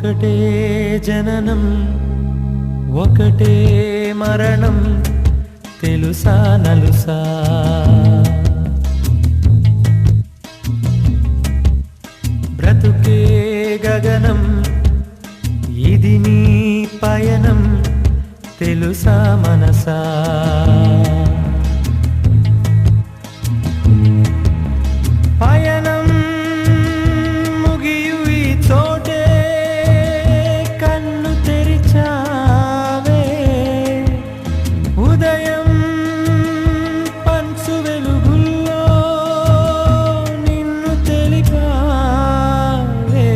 ఒకటే జననం ఒకటే మరణం తెలుసా నలుసా బ్రతుకే గగనం ఇది నీ పయనం తెలుసా మనసా పయనం ముగియు ఈ చోటే కన్ను తెరిచావే ఉదయం పంచు వెలుగుల్లో నిన్ను తెలిపావే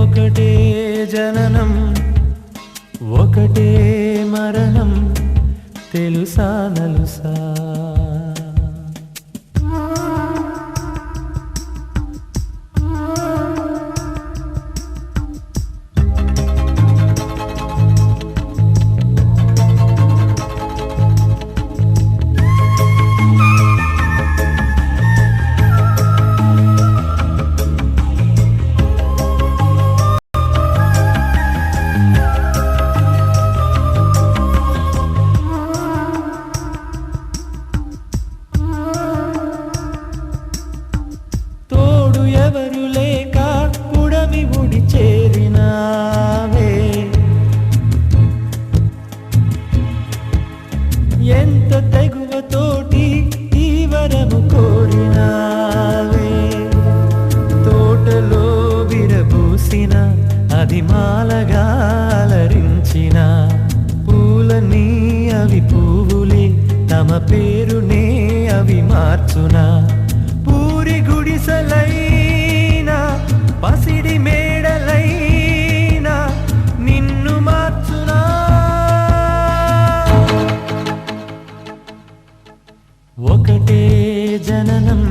ఒకటే జననం ఒకటే మరణం తెలుసా నలుసా ఎవరు లేక పుడమి ముడి చేరినావే ఎంత తెగువతోటి ఈ వరము కోరినావే తోటలో విరబూసిన అది మాలగా అలరించిన పూలని అవి పువ్వులే తమ పేరునే అవి మార్చునా పూరి గుడిసెలైనా పసిడి మేడలైనా నిన్ను మార్చునా ఒకటే జననం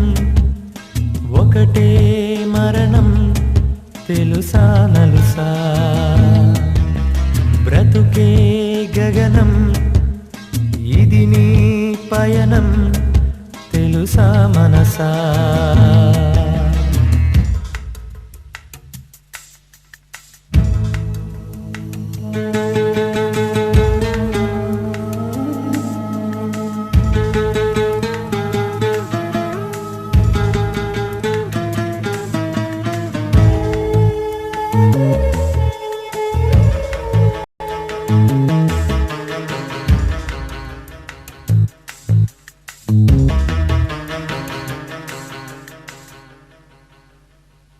ఒకటే మరణం తెలుసా నలుసా బ్రతుకే గగనం ఇది నీ పయనం తెలుసా మనసా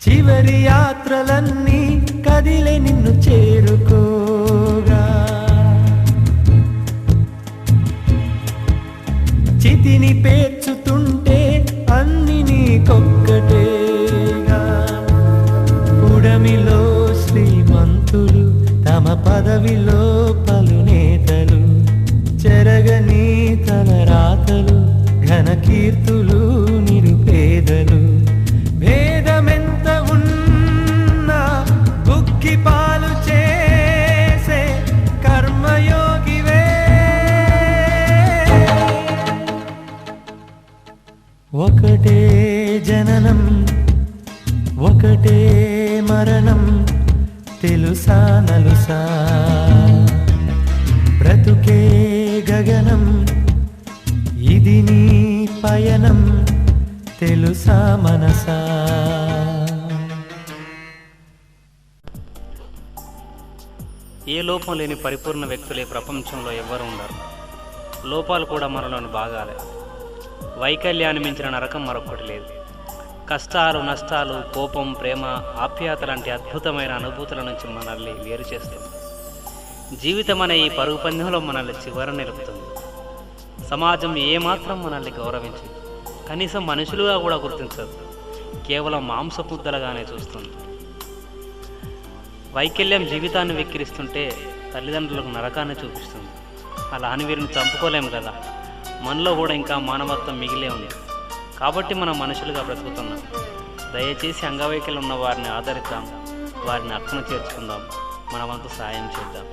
చివరి యాత్రలన్నీ కదిలే నిన్ను చేరుకోగా చితిని పేర్చుతుంటే అన్ని నీకొక్కటేగా పుడమిలో శ్రీమంతులు తమ పదవిలో పలు నేతలు చెరగని తలరాతలు ఘన కీర్తులు నిరుపేదలు భేదమెంత ఉన్నా బుక్కి పాలు చేసే కర్మయోగివే ఒకటే జననం ఒకటే మరణం తెలుసా నలుసా బ్రతుకే గగనం ఇది నీ పయనం తెలుసా మనసా ఏ లోపం లేని పరిపూర్ణ వ్యక్తులే ప్రపంచంలో ఎవ్వరూ ఉండరు. లోపాలు కూడా మనలోని భాగాలే. వైకల్యాన్ని మించిన నరకం మరొకటి లేదు. కష్టాలు, నష్టాలు, కోపం, ప్రేమ, ఆప్యాయత లాంటి అద్భుతమైన అనుభూతుల నుంచి మనల్ని వేరు చేస్తుంది. జీవితం అనే ఈ పరుగు పందెంలో మనల్ని చివర నిలుపుతుంది. సమాజం ఏమాత్రం మనల్ని గౌరవించదు. కనీసం మనుషులుగా కూడా గుర్తించదు. కేవలం మాంసముద్దలుగానే చూస్తుంది. వైకల్యం జీవితాన్ని వెక్కిరిస్తుంటే తల్లిదండ్రులకు నరకాన్ని చూపిస్తుంది. అలా అని వీరిని చంపుకోలేము కదా. మనలో కూడా ఇంకా మానవత్వం మిగిలే ఉంది. కాబట్టి మనం మనుషులుగా బ్రతుకుతున్నాం. దయచేసి అంగవైకల్యం ఉన్న వారిని ఆదరిద్దాం, వారిని అక్కన చేర్చుకుందాం, మన వంతు సాయం చేద్దాం.